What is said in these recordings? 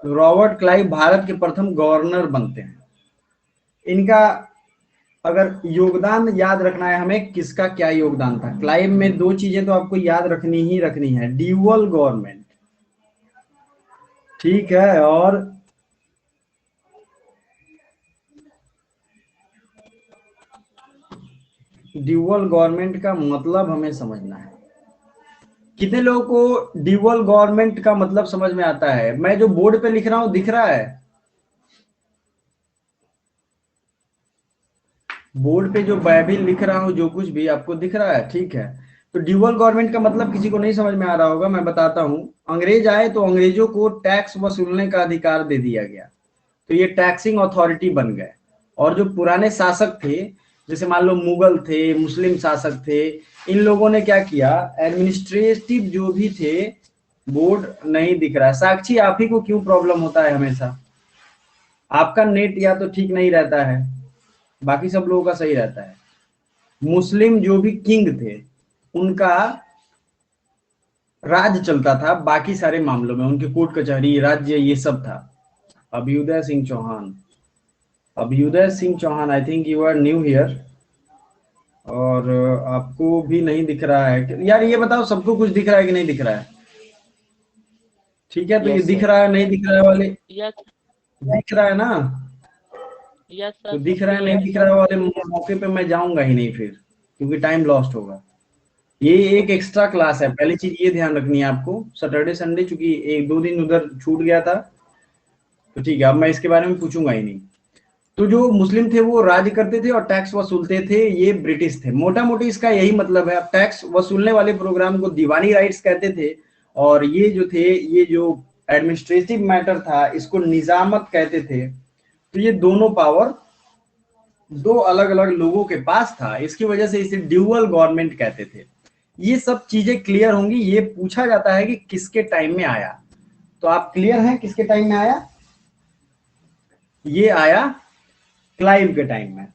Robert Clive Bharat के प्रथम governor बनते हैं। इनका अगर योगदान याद रखना है हमें, किसका क्या योगदान था क्लाइव में, दो चीजें तो आपको याद रखनी ही रखनी है, ड्यूअल गवर्नमेंट, ठीक है, और ड्यूअल गवर्नमेंट का मतलब हमें समझना है। कितने लोगों को ड्यूअल गवर्नमेंट का मतलब समझ में आता है? मैं जो बोर्ड पे लिख रहा हूं दिख रहा है? बोर्ड पे जो मैं भी लिख रहा हूं जो कुछ भी आपको दिख रहा है, ठीक है। तो ड्यूअल गवर्नमेंट का मतलब किसी को नहीं समझ में आ रहा होगा, मैं बताता हूं। अंग्रेज आए तो अंग्रेजों को टैक्स वसूलने का अधिकार दे दिया गया, तो ये टैक्सिंग अथॉरिटी बन गए। और जो पुराने शासक थे, जैसे मान लो मुगल थे, मुस्लिम शासक थे, इन लोगों ने क्या किया, एडमिनिस्ट्रेटिव जो भी थे, बोर्ड नहीं दिख रहा है। साक्षी, आप ही को क्यों प्रॉब्लम होता है हमेशा? आपका नेट या तो ठीक नहीं रहता है, बाकी सब लोगों का सही रहता है। मुस्लिम जो भी किंग थे, उनका राज चलता था बाकी सारे मामलों में, उनके कोर्ट कचहरी राज्य ये सब था। Abhyuday Singh Chauhan, Abhyuday Singh Chauhan, I think you are new here, और आपको भी नहीं दिख रहा है यार। ये बताओ सबको कुछ दिख रहा है कि नहीं दिख रहा है? ठीक है, तो ये यस दिख सर। रहा है नहीं दिख रहा है वाले, यस। दिख रहा है ना? यस सर, तो सब दिख रहा है नहीं क्लियर है दिख सर। रहा है वाले मौके पे मैं जाऊंगा ही नहीं फिर, क्योंकि टाइम लॉस्ट होगा। ये एक एक्स्ट्रा क्लास है, पहली चीज ये ध्यान रखनी है आपको। सैटरडे संडे चूंकि एक दो दिन उधर छूट गया था, तो ठीक है, अब मैं इसके बारे में पूछूंगा ही नहीं। तो जो मुस्लिम थे वो राज करते थे और टैक्स वसूलते थे, ये ब्रिटिश थे। मोटा मोटी इसका यही मतलब है। अब टैक्स वसूलने वाले प्रोग्राम को दीवानी राइट्स कहते थे, और ये जो थे, ये जो एडमिनिस्ट्रेटिव मैटर था, इसको निजामत कहते थे। तो ये दोनों पावर दो अलग अलग लोगों के पास था, इसकी वजह से इसे ड्यूअल गवर्नमेंट कहते थे। ये सब चीजें क्लियर होंगी। ये पूछा जाता है कि किसके टाइम में आया, तो आप क्लियर हैं किसके टाइम में आया? ये आया क्लाइव के टाइम में।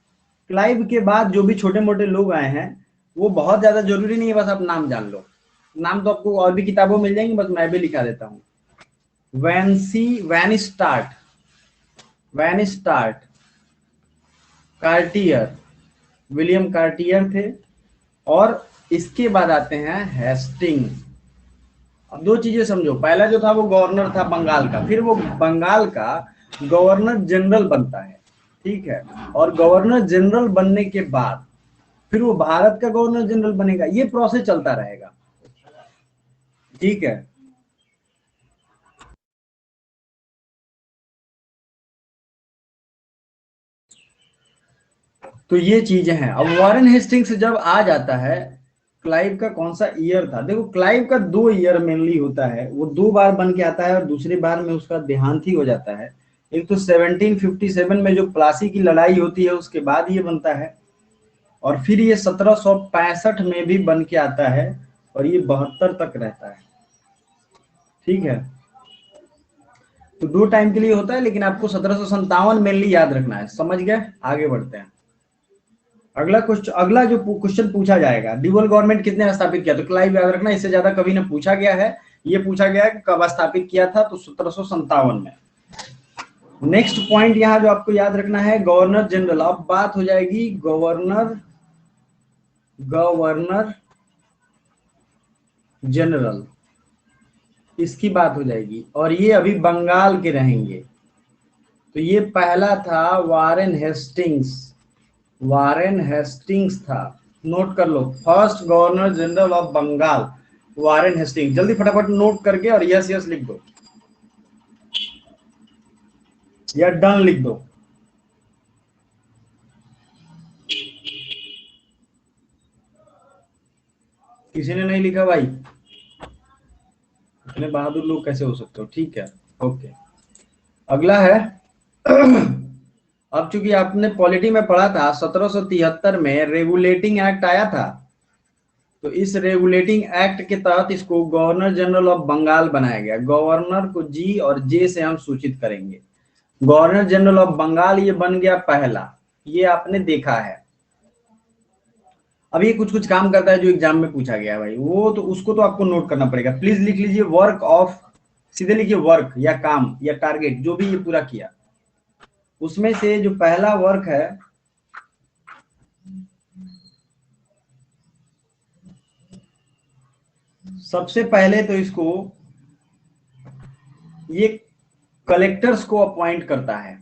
क्लाइव के बाद जो भी छोटे मोटे लोग आए हैं, वो बहुत ज्यादा जरूरी नहीं है, बस आप नाम जान लो। नाम तो आपको और भी किताबों मिल जाएंगे, बस मैं भी लिखा देता हूँ। वैन स्टार्ट, कार्टियर, विलियम कार्टियर थे। और इसके बाद आते हैं हेस्टिंग। अब दो चीजें समझो, पहला जो था वो गवर्नर था बंगाल का, फिर वो बंगाल का गवर्नर जनरल बनता है, ठीक है। और गवर्नर जनरल बनने के बाद फिर वो भारत का गवर्नर जनरल बनेगा। ये प्रोसेस चलता रहेगा, ठीक है। तो ये चीजें हैं। अब वॉरेन हेस्टिंग्स जब आ जाता है, क्लाइव का कौन सा ईयर था? देखो, क्लाइव का 2 ईयर मेनली होता है, वो 2 बार बन के आता है और दूसरी बार में उसका देहांत ही हो जाता है। एक तो 1757 में जो प्लासी की लड़ाई होती है, उसके बाद ये बनता है। और फिर ये 1765 में भी बन के आता है, और ये 72 तक रहता है, ठीक है। तो 2 टाइम के लिए होता है, लेकिन आपको 1757 मेनली याद रखना है। समझ गए? आगे बढ़ते हैं। अगला जो क्वेश्चन पूछा जाएगा, ड्यूअल गवर्नमेंट किसने स्थापित किया? तो क्लाइव याद रखना, इससे ज्यादा कभी ना पूछा गया है। ये पूछा गया है कि कब स्थापित किया था, तो 1757 में। नेक्स्ट पॉइंट यहाँ जो आपको याद रखना है, गवर्नर जनरल। अब बात हो जाएगी गवर्नर गवर्नर जनरल, इसकी बात हो जाएगी। और ये अभी बंगाल के रहेंगे। तो ये पहला था वारेन हेस्टिंग्स, वारेन हेस्टिंग्स था। नोट कर लो, first governor general of Bengal Warren Hastings. जल्दी फटाफट नोट करके और यस यस लिख दो, या डन लिख दो। किसी ने नहीं लिखा भाई? इतने बहादुर लोग कैसे हो सकते हो? ठीक है, ओके। अगला है अब चूंकि आपने पॉलिटी में पढ़ा था, 1773 में रेगुलेटिंग एक्ट आया था। तो इस रेगुलेटिंग एक्ट के तहत इसको गवर्नर जनरल ऑफ बंगाल बनाया गया। गवर्नर को जी और जे से हम सूचित करेंगे। गवर्नर जनरल ऑफ बंगाल ये बन गया पहला, ये आपने देखा है। अब ये कुछ कुछ काम करता है जो एग्जाम में पूछा गया है भाई, वो तो उसको तो आपको नोट करना पड़ेगा। प्लीज लिख लीजिए, वर्क ऑफ सीधे लिखिए वर्क या काम या टारगेट, जो भी ये पूरा किया, उसमें से जो पहला वर्क है, सबसे पहले तो इसको ये कलेक्टर्स को अपॉइंट करता है।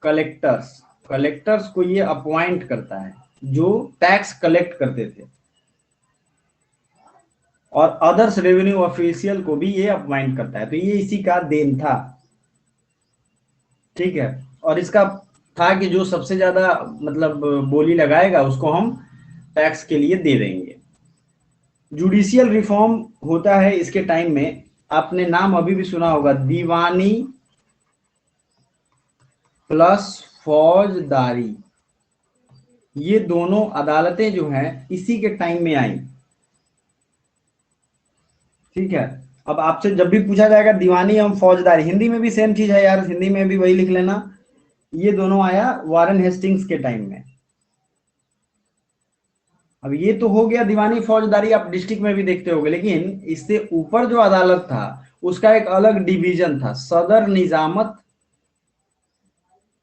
कलेक्टर्स को ये अपॉइंट करता है जो टैक्स कलेक्ट करते थे, और अदर्स रेवेन्यू ऑफिशियल को भी ये अपॉइंट करता है। तो ये इसी का देन था, ठीक है। और इसका था कि जो सबसे ज्यादा मतलब बोली लगाएगा उसको हम टैक्स के लिए दे देंगे। जुडिशियल रिफॉर्म होता है इसके टाइम में, आपने नाम अभी भी सुना होगा, दीवानी प्लस फौजदारी, ये दोनों अदालतें जो हैं इसी के टाइम में आई, ठीक है। अब आपसे जब भी पूछा जाएगा दीवानी एवं फौजदारी, हिंदी में भी सेम चीज है यार, हिंदी में भी वही लिख लेना, ये दोनों आया वारेन हेस्टिंग्स के टाइम में। अब ये तो हो गया दीवानी फौजदारी, आप डिस्ट्रिक्ट में भी देखते होंगे, लेकिन इससे ऊपर जो अदालत था उसका एक अलग डिवीजन था, सदर निजामत,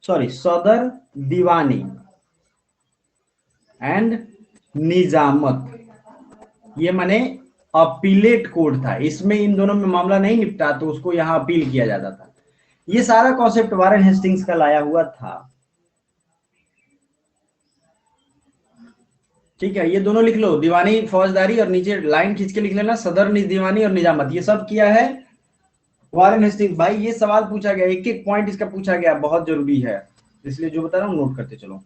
सॉरी सदर दीवानी एंड निजामत, ये माने अपीलेट कोर्ट था। इसमें इन दोनों में मामला नहीं निपटा तो उसको यहां अपील किया जाता था। ये सारा कॉन्सेप्ट वारेन हेस्टिंग्स का लाया हुआ था, ठीक है। ये दोनों लिख लो, दीवानी फौजदारी, और नीचे लाइन खींच के लिख लेना सदर दीवानी और निजामत, ये सब किया है वारेन हेस्टिंग्स। भाई ये सवाल पूछा गया, एक एक पॉइंट इसका पूछा गया, बहुत जरूरी है, इसलिए जो बता रहा हूं नोट करते चलो।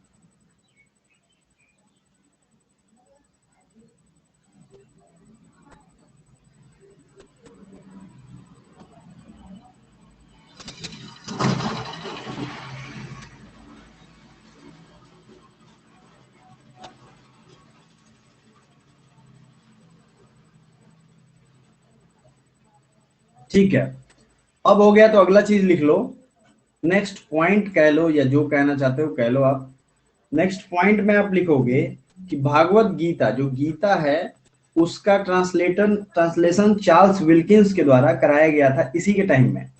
ठीक है, अब हो गया तो अगला चीज लिख लो, नेक्स्ट पॉइंट कह लो या जो कहना चाहते हो कह लो आप। नेक्स्ट पॉइंट में आप लिखोगे कि भागवत गीता, जो गीता है उसका ट्रांसलेशन चार्ल्स विल्किंस के द्वारा कराया गया था इसी के टाइम में,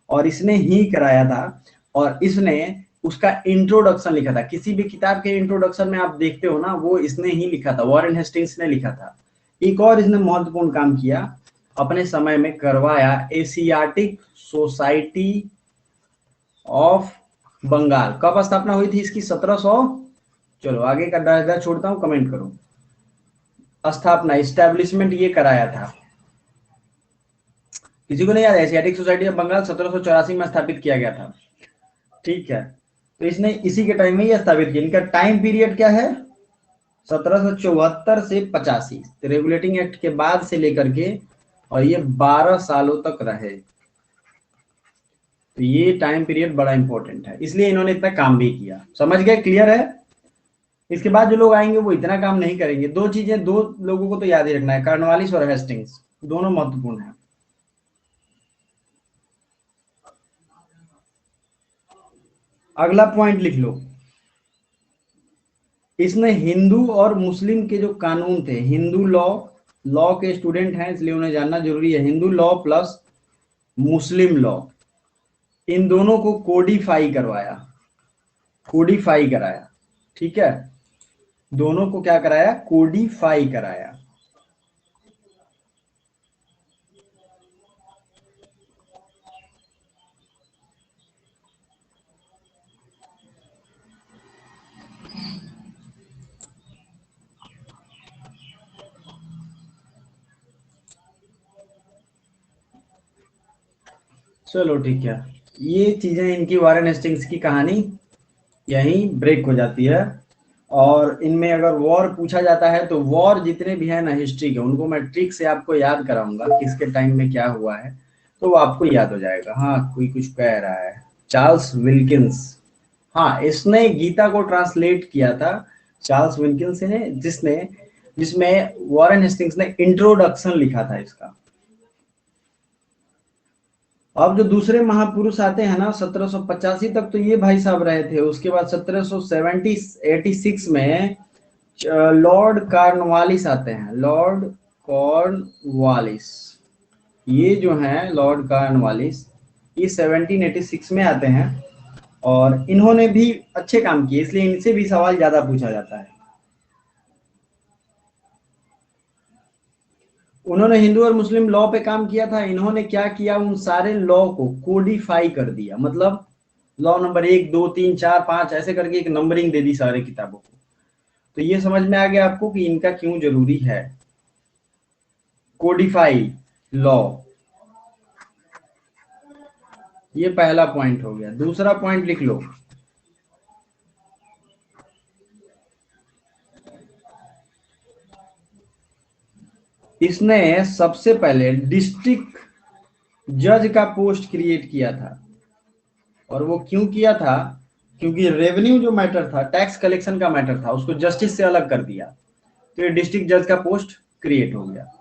और इसने ही कराया था, और इसने उसका इंट्रोडक्शन लिखा था। किसी भी किताब के इंट्रोडक्शन में आप देखते हो ना, वो इसने ही लिखा था, वारेन हेस्टिंग्स ने लिखा था। एक और इसने महत्वपूर्ण काम किया, अपने समय में करवाया एशियाटिक सोसाइटी ऑफ बंगाल। कब स्थापना हुई थी इसकी? 1700, चलो आगे का डायग्राम छोड़ता हूं, कमेंट करो। स्थापना, इस्टेब्लिशमेंट ये कराया था, किसी को नहीं याद? एशियाटिक सोसाइटी ऑफ बंगाल 1784 में स्थापित किया गया था, ठीक है। तो इसने इसी के टाइम में ये स्थापित किया। इनका टाइम पीरियड क्या है? 1774 से 85, रेगुलेटिंग एक्ट के बाद से लेकर के, और ये 12 सालों तक रहे। तो ये टाइम पीरियड बड़ा इंपॉर्टेंट है, इसलिए इन्होंने इतना काम भी किया। समझ गए? क्लियर है? इसके बाद जो लोग आएंगे वो इतना काम नहीं करेंगे। दो चीजें दो लोगों को तो याद ही रखना है, कॉर्नवालिस और हेस्टिंग्स, दोनों महत्वपूर्ण है। अगला पॉइंट लिख लो, इसने हिंदू और मुस्लिम के जो कानून थे, हिंदू लॉ के स्टूडेंट हैं इसलिए उन्हें जानना जरूरी है, Hindu law plus Muslim law, इन दोनों को कोडिफाई कराया, ठीक है। दोनों को क्या कराया? कोडिफाई कराया। चलो ठीक है, ये चीजें इनकी वारेन हेस्टिंग्स की कहानी यहीं ब्रेक हो जाती है। और इनमें अगर वॉर पूछा जाता है तो वॉर जितने भी है ना हिस्ट्री के, उनको मैं ट्रिक से आपको याद कराऊंगा किसके टाइम में क्या हुआ है, तो वो आपको याद हो जाएगा। हाँ कोई कुछ कह रहा है, चार्ल्स विल्किंस, हाँ इसने गीता को ट्रांसलेट किया था, चार्ल्स विल्किंस ने, जिसमें वॉरेन हेस्टिंग्स ने इंट्रोडक्शन लिखा था इसका। अब जो दूसरे महापुरुष आते हैं ना 1785 तक तो ये भाई साहब रहे थे, उसके बाद 1786 में लॉर्ड कॉर्नवालिस आते हैं, लॉर्ड कॉर्नवालिस, ये जो हैं लॉर्ड कॉर्नवालिस, ये 1786 में आते हैं और इन्होंने भी अच्छे काम किए, इसलिए इनसे भी सवाल ज्यादा पूछा जाता है। उन्होंने हिंदू और मुस्लिम लॉ पे काम किया था। इन्होंने क्या किया, उन सारे लॉ को कोडिफाई कर दिया, मतलब लॉ नंबर 1 2 3 4 5 ऐसे करके एक नंबरिंग दे दी सारे किताबों को। तो ये समझ में आ गया आपको कि इनका क्यों जरूरी है कोडिफाई लॉ। ये पहला पॉइंट हो गया। दूसरा पॉइंट लिख लो, इसने सबसे पहले डिस्ट्रिक्ट जज का पोस्ट क्रिएट किया था। और वो क्यों किया था, क्योंकि रेवेन्यू जो मैटर था, टैक्स कलेक्शन का मैटर था, उसको जस्टिस से अलग कर दिया, तो ये डिस्ट्रिक्ट जज का पोस्ट क्रिएट हो गया।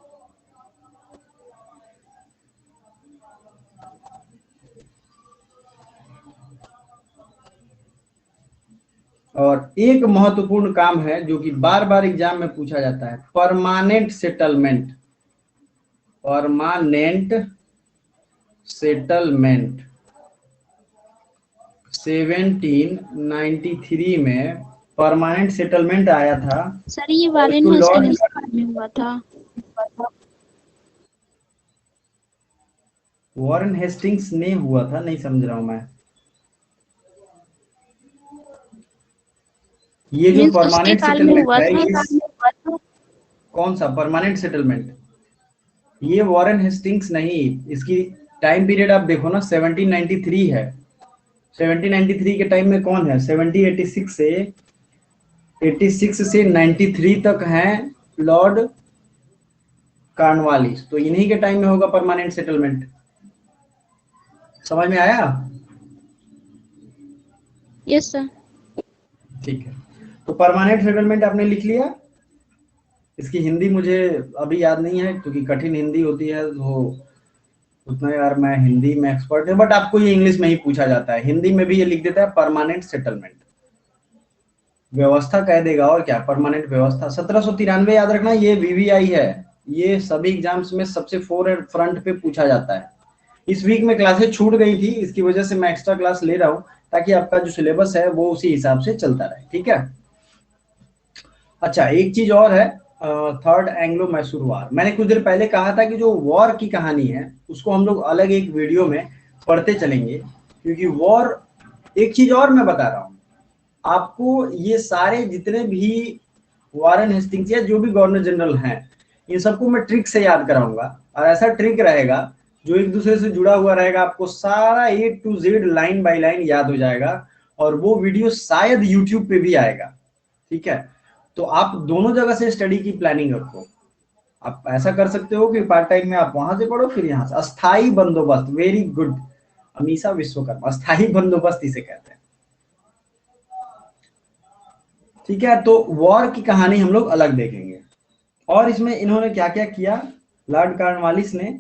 और एक महत्वपूर्ण काम है जो कि बार बार एग्जाम में पूछा जाता है, परमानेंट सेटलमेंट। परमानेंट सेटलमेंट 1793 में परमानेंट सेटलमेंट आया था। सर ये और वारेन इसको लॉर्ड हेस्टिंग्स में हुआ था। वॉरेन हेस्टिंग्स ने हुआ था, नहीं समझ रहा हूं मैं। ये जो मीन्स उसके परमानेंट काल में सेटलमेंट हुआ है, था। ये कौन सा परमानेंट सेटलमेंट, ये वॉरेन हेस्टिंग्स नहीं, इसकी टाइम पीरियड आप देखो ना, 1793 है। 1793 के टाइम में कौन है, 1786 से 93 तक हैं लॉर्ड कॉर्नवालिस, तो इन्हीं के टाइम में होगा परमानेंट सेटलमेंट। समझ में आया? Yes sir. ठीक है, तो परमानेंट सेटलमेंट आपने लिख लिया। इसकी हिंदी मुझे अभी याद नहीं है क्योंकि कठिन हिंदी होती है, तो उतना यार मैं हिंदी में एक्सपर्ट है, बट आपको ये इंग्लिश में ही पूछा जाता है। हिंदी में भी ये लिख देता है परमानेंट सेटलमेंट, व्यवस्था कह देगा और क्या, परमानेंट व्यवस्था। 1793 याद रखना, ये वीवीआई है, ये सभी एग्जाम्स में सबसे फोर फ्रंट पे पूछा जाता है। इस वीक में क्लासेस छूट गई थी, इसकी वजह से मैं एक्स्ट्रा क्लास ले रहा हूं ताकि आपका जो सिलेबस है वो उसी हिसाब से चलता रहे, ठीक है। अच्छा, एक चीज और है, थर्ड एंग्लो मैसूर वॉर। मैंने कुछ देर पहले कहा था कि जो वॉर की कहानी है उसको हम लोग अलग एक वीडियो में पढ़ते चलेंगे, क्योंकि वॉर, एक चीज और मैं बता रहा हूं आपको, ये सारे जितने भी वारेन हेस्टिंग्स या जो भी गवर्नर जनरल हैं, इन सबको मैं ट्रिक से याद कराऊंगा। और ऐसा ट्रिक रहेगा जो एक दूसरे से जुड़ा हुआ रहेगा, आपको सारा A to Z line by line याद हो जाएगा। और वो वीडियो शायद यूट्यूब पे भी आएगा, ठीक है। तो आप दोनों जगह से स्टडी की प्लानिंग रखो। आप ऐसा कर सकते हो कि पार्ट टाइम में आप वहां से पढ़ो, फिर यहाँ से। अस्थाई बंदोबस्त, वेरी गुड, अमीषा विश्वकर्मा, अस्थाई बंदोबस्त इसे कहते हैं, ठीक है। तो वॉर की कहानी हम लोग अलग देखेंगे। और इसमें इन्होंने क्या क्या किया लॉर्ड कॉर्नवालिस ने,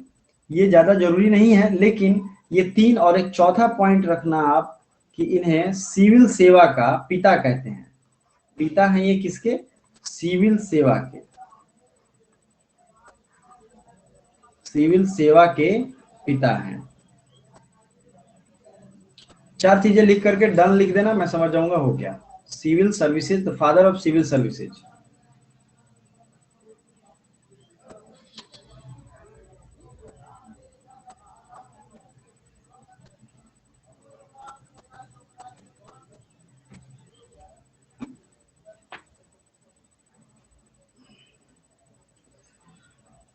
ये ज्यादा जरूरी नहीं है, लेकिन ये तीन और एक चौथा पॉइंट रखना आप कि इन्हें सिविल सेवा का पिता कहते हैं। पिता हैं ये किसके, सिविल सेवा के, सिविल सेवा के पिता हैं। चार चीजें लिख करके डन लिख देना, मैं समझ जाऊंगा हो गया। Civil services, the father of civil services.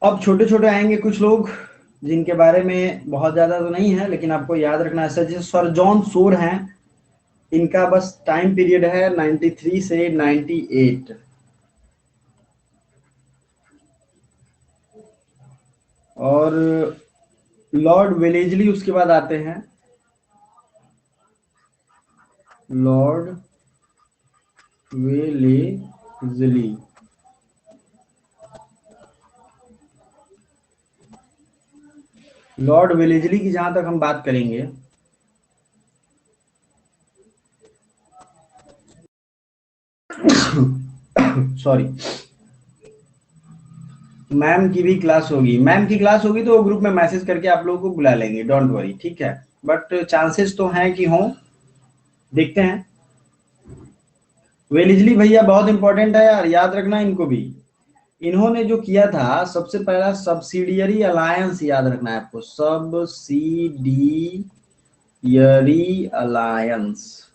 अब छोटे छोटे आएंगे कुछ लोग जिनके बारे में बहुत ज्यादा तो नहीं है, लेकिन आपको याद रखना है। जैसे सर जॉन सोर हैं, इनका बस टाइम पीरियड है 93 से 98। और लॉर्ड वेलेजली उसके बाद आते हैं, लॉर्ड वेलेजली। लॉर्ड वेलेजली की जहां तक हम बात करेंगे, सॉरी, मैम की भी क्लास होगी, मैम की क्लास होगी तो वो ग्रुप में मैसेज करके आप लोगों को बुला लेंगे, डोंट वरी, ठीक है। बट चांसेस तो हैं कि हों, देखते हैं। वेलिजली भैया बहुत इंपॉर्टेंट है यार, याद रखना इनको भी। इन्होंने जो किया था सबसे पहला सब्सिडियरी अलायंस, याद रखना है आपको, सब्सिडियरी अलायंस,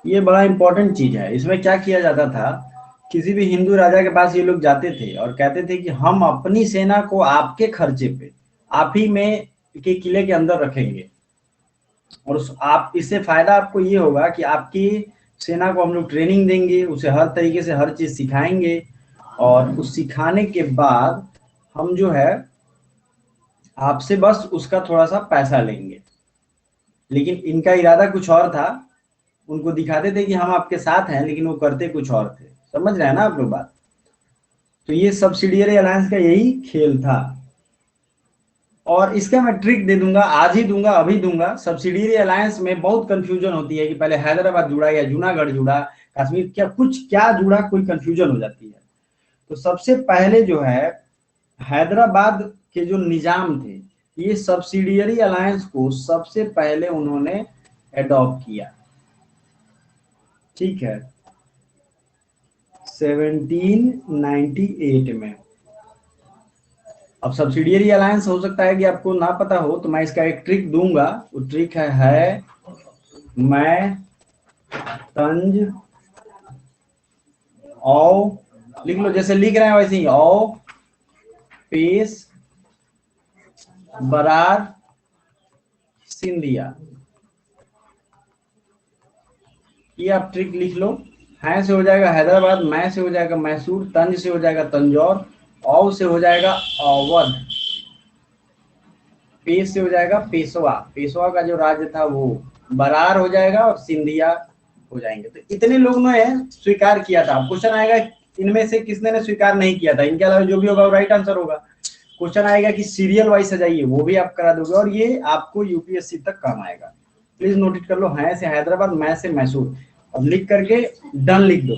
ये बड़ा इंपॉर्टेंट चीज है। इसमें क्या किया जाता था, किसी भी हिंदू राजा के पास ये लोग जाते थे और कहते थे कि हम अपनी सेना को आपके खर्चे पे आप ही में के किले के अंदर रखेंगे, और आप इससे फायदा आपको ये होगा कि आपकी सेना को हम लोग ट्रेनिंग देंगे, उसे हर तरीके से हर चीज सिखाएंगे, और उस सिखाने के बाद हम जो है आपसे बस उसका थोड़ा सा पैसा लेंगे। लेकिन इनका इरादा कुछ और था, उनको दिखाते थे कि हम आपके साथ हैं, लेकिन वो करते कुछ और थे। समझ रहे हैं ना आप लोग बात? तो ये सब्सिडियरी अलायंस का यही खेल था, और इसका मैं ट्रिक दे दूंगा, आज ही दूंगा, अभी दूंगा। सब्सिडियरी अलायंस में बहुत कंफ्यूजन होती है कि पहले हैदराबाद जुड़ा या जूनागढ़ जुड़ा, कश्मीर क्या जुड़ा, कोई कंफ्यूजन हो जाती है। तो सबसे पहले जो है हैदराबाद के जो निजाम थे, ये सब्सिडियरी अलायंस को सबसे पहले उन्होंने एडॉप्ट किया, ठीक है, 1798 में। अब सब्सिडियरी अलायंस हो सकता है कि आपको ना पता हो, तो मैं इसका एक ट्रिक दूंगा। वो ट्रिक है मैं तंज औ, लिख लो जैसे लिख रहे हैं वैसे ही, औ पेश बरार सिंधिया, ये आप ट्रिक लिख लो। है से हो जाएगा हैदराबाद, मैं से हो जाएगा मैसूर, तंज से हो जाएगा तंजौर, औ से हो जाएगा अवध, पेश से हो जाएगा पेशवा, पेशवा का जो राज्य था वो, बरार हो जाएगा, और सिंधिया हो जाएंगे। तो इतने लोगों ने स्वीकार किया था। क्वेश्चन आएगा इनमें से किसने ने स्वीकार नहीं किया था, इनके अलावा जो भी होगा वो राइट आंसर होगा। क्वेश्चन आएगा कि सीरियल वाइज सजाइए, वो भी आप करा दोगे, और ये आपको यूपीएससी तक काम आएगा। प्लीज नोट कर लो, है से हैदराबाद, मैं से मैसूर, अब लिख करके डन लिख दो।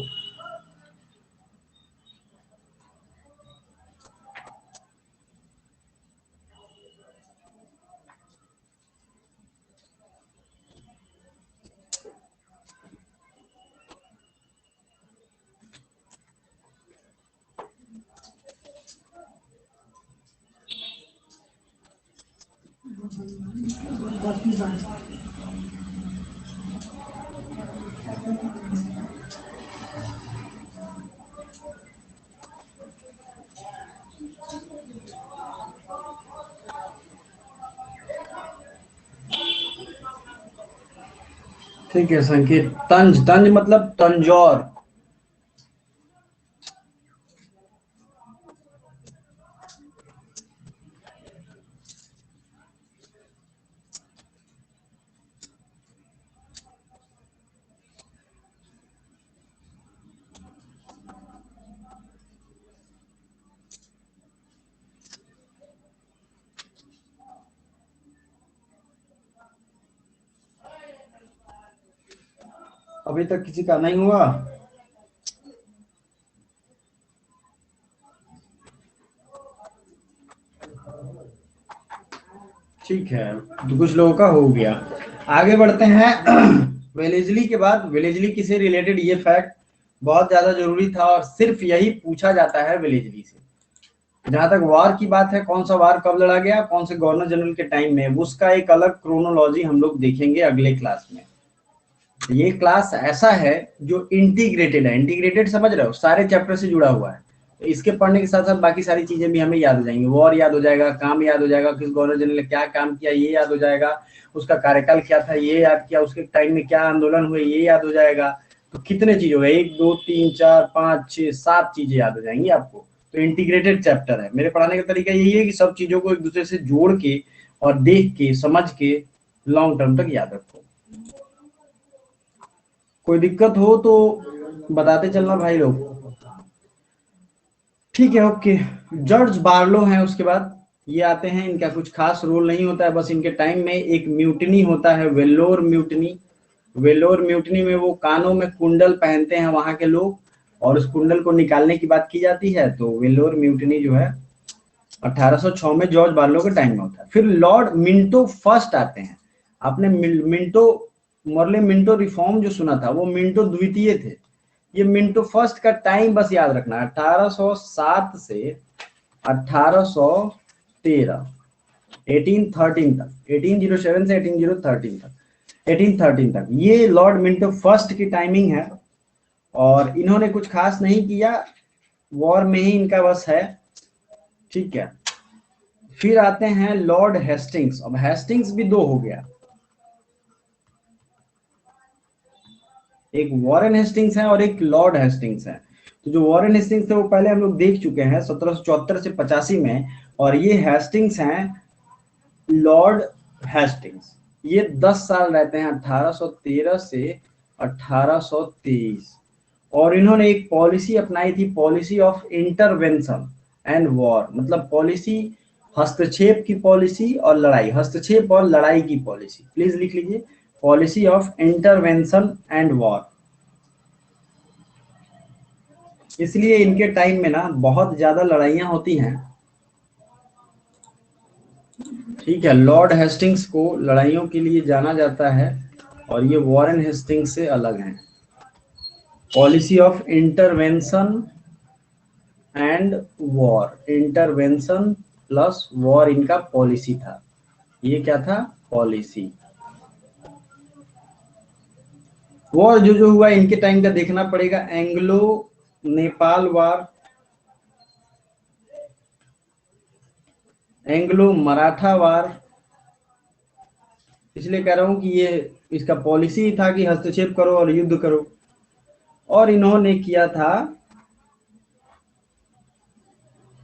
ठीक है, संकेत तंज, तंज मतलब तंजौर। अभी तक किसी का नहीं हुआ? ठीक है, तो कुछ लोगों का हो गया। आगे बढ़ते हैं। वेलेजली के बाद, वेलेजली किसे रिलेटेड, ये फैक्ट बहुत ज्यादा जरूरी था और सिर्फ यही पूछा जाता है वेलेजली से। जहां तक वार की बात है, कौन सा वार कब लड़ा गया, कौन से गवर्नर जनरल के टाइम में, उसका एक अलग क्रोनोलॉजी हम लोग देखेंगे अगले क्लास में। ये क्लास ऐसा है जो इंटीग्रेटेड है, इंटीग्रेटेड समझ रहे हो, सारे चैप्टर से जुड़ा हुआ है। तो इसके पढ़ने के साथ साथ बाकी सारी चीजें भी हमें याद हो जाएंगी। वॉर याद हो जाएगा, काम याद हो जाएगा, किस गवर्नर जनरल ने क्या काम किया ये याद हो जाएगा, उसका कार्यकाल क्या था ये याद किया, उसके टाइम में क्या आंदोलन हुए ये याद हो जाएगा। तो कितने चीज हो गए, 1 2 3 4 5 6 7 चीजें याद हो जाएंगी आपको। तो इंटीग्रेटेड चैप्टर है। मेरे पढ़ाने का तरीका यही है कि सब चीजों को एक दूसरे से जोड़ के और देख के समझ के लॉन्ग टर्म तक याद रखो। कोई दिक्कत हो तो बताते चलना भाई लोग, ठीक है। ओके, जॉर्ज बार्लो हैं उसके बाद, ये आते हैं। इनका कुछ खास रोल नहीं होता है, बस इनके टाइम में एक म्यूटनी होता है, वेल्लोर म्यूटनी। वेल्लोर म्यूटनी में वो कानों में कुंडल पहनते हैं वहां के लोग, और उस कुंडल को निकालने की बात की जाती है तो वेल्लोर म्यूटिनी जो है 1806 में जॉर्ज बार्लो के टाइम में होता है। फिर लॉर्ड मिंटो फर्स्ट आते हैं। आपने मिंटो मॉर्ले मिंटो रिफॉर्म जो सुना था वो मिंटो द्वितीय थे। ये मिंटो फर्स्ट का टाइम बस याद रखना, 1807 से 1813 1813 तक, 1807 से 1813 तक, 1813 तक ये लॉर्ड मिंटो फर्स्ट की टाइमिंग है। और इन्होंने कुछ खास नहीं किया, वॉर में ही इनका बस है, ठीक है। फिर आते हैं लॉर्ड हेस्टिंग्स। अब हेस्टिंग्स भी दो हो गया, एक वॉरेन हेस्टिंग्स है और एक लॉर्ड हेस्टिंग्स है। तो जो वॉरेन हेस्टिंग्स थे वो पहले हम लोग देख चुके हैं 1774 से 85 में, और ये हेस्टिंग्स हैं लॉर्ड हेस्टिंग्स। ये 10 साल रहते हैं 1813 से 1823, और इन्होंने एक पॉलिसी अपनाई थी, policy of intervention and war, मतलब पॉलिसी हस्तक्षेप की पॉलिसी और लड़ाई, हस्तक्षेप और लड़ाई की पॉलिसी। प्लीज लिख लीजिए, policy of intervention and war. इसलिए इनके टाइम में ना बहुत ज्यादा लड़ाइयां होती हैं, ठीक है। लॉर्ड हेस्टिंग्स को लड़ाइयों के लिए जाना जाता है और ये वॉरेन हेस्टिंग्स से अलग हैं। Policy of intervention and war, intervention plus war इनका पॉलिसी था। ये क्या था? पॉलिसी। वॉर जो हुआ इनके टाइम का देखना पड़ेगा, एंग्लो नेपाल वार, एंग्लो मराठा वार। इसलिए कह रहा हूं कि ये इसका पॉलिसी था कि हस्तक्षेप करो और युद्ध करो। और इन्होंने किया था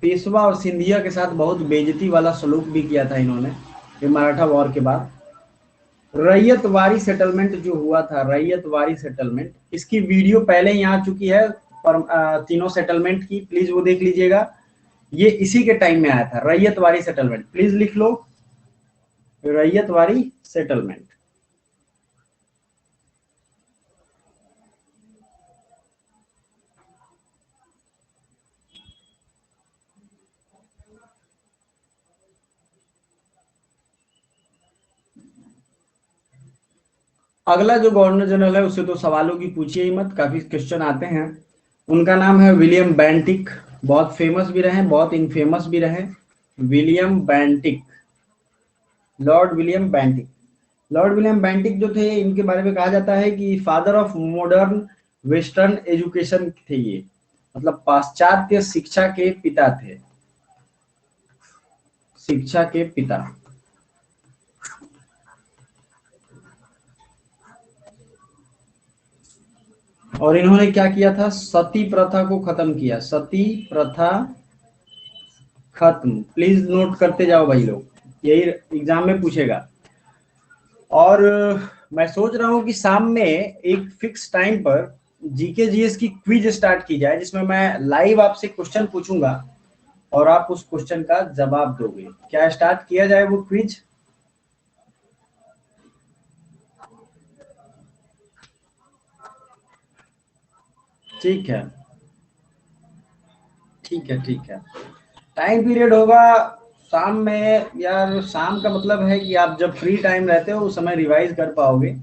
पेशवा और सिंधिया के साथ बहुत बेइज्जती वाला सलूक भी किया था इन्होंने ये मराठा वॉर के बाद। रैयतवारी सेटलमेंट जो हुआ था, रैयतवारी सेटलमेंट, इसकी वीडियो पहले ही आ चुकी है तीनों सेटलमेंट की, प्लीज वो देख लीजिएगा। ये इसी के टाइम में आया था रैयतवारी सेटलमेंट, प्लीज लिख लो रैयतवारी सेटलमेंट। अगला जो गवर्नर जनरल है उससे तो सवालों की पूछिए ही मत, काफी क्वेश्चन आते हैं। उनका नाम है विलियम बेंटिक, बहुत फेमस भी रहे, बहुत इनफेमस भी रहे। William Bentinck, Lord William Bentinck. Lord William Bentinck जो थे, इनके बारे में कहा जाता है कि father of modern western education थे ये, मतलब पाश्चात्य शिक्षा के पिता थे, शिक्षा के पिता। और इन्होंने क्या किया था? सती प्रथा को खत्म किया, सती प्रथा खत्म। प्लीज नोट करते जाओ भाई लोग, यही एग्जाम में पूछेगा। और मैं सोच रहा हूं कि शाम में एक फिक्स टाइम पर जीके जीएस की क्विज स्टार्ट की जाए, जिसमें मैं लाइव आपसे क्वेश्चन पूछूंगा और आप उस क्वेश्चन का जवाब दोगे। क्या स्टार्ट किया जाए वो क्विज? ठीक है, ठीक है, ठीक है। टाइम पीरियड होगा शाम में। यार शाम का मतलब है कि आप जब फ्री टाइम रहते हो उस समय रिवाइज कर पाओगे।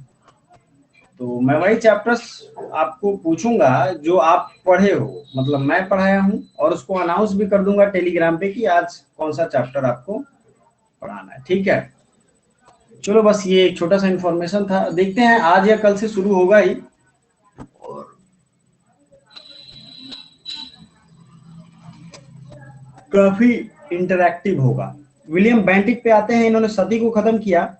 तो मैं वही चैप्टर्स आपको पूछूंगा जो आप पढ़े हो, मतलब मैं पढ़ाया हूँ, और उसको अनाउंस भी कर दूंगा टेलीग्राम पे कि आज कौन सा चैप्टर आपको पढ़ाना है, ठीक है। चलो बस ये एक छोटा सा इंफॉर्मेशन था, देखते हैं आज या कल से शुरू होगा ही, और काफी इंटरैक्टिव होगा। विलियम बेंटिक पे आते हैं, इन्होंने सती को खत्म किया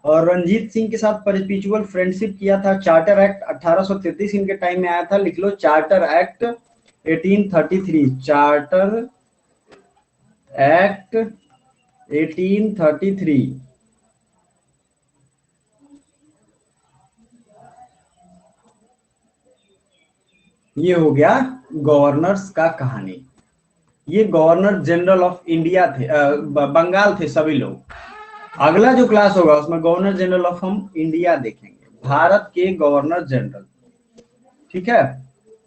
और रंजीत सिंह के साथ परपेचुअल फ्रेंडशिप किया था। चार्टर एक्ट 1833 इनके टाइम में आया था, लिख लो चार्टर एक्ट 1833, चार्टर एक्ट 1833। ये हो गया गवर्नर्स का कहानी। ये गवर्नर जनरल ऑफ इंडिया थे, बंगाल थे सभी लोग। अगला जो क्लास होगा उसमें गवर्नर जनरल ऑफ हम इंडिया देखेंगे, भारत के गवर्नर जनरल, ठीक है।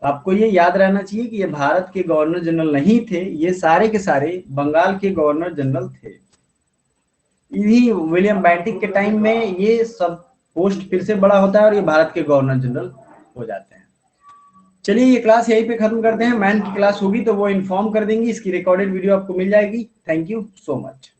आपको ये याद रहना चाहिए कि ये भारत के गवर्नर जनरल नहीं थे, ये सारे के सारे बंगाल के गवर्नर जनरल थे। इन्हीं विलियम बेंटिक के टाइम में ये सब पोस्ट फिर से बड़ा होता है और ये भारत के गवर्नर जनरल हो जाते हैं। चलिए ये क्लास यहीं पे खत्म करते हैं। मैन की क्लास होगी तो वो इन्फॉर्म कर देंगी, इसकी रिकॉर्डेड वीडियो आपको मिल जाएगी। Thank you so much.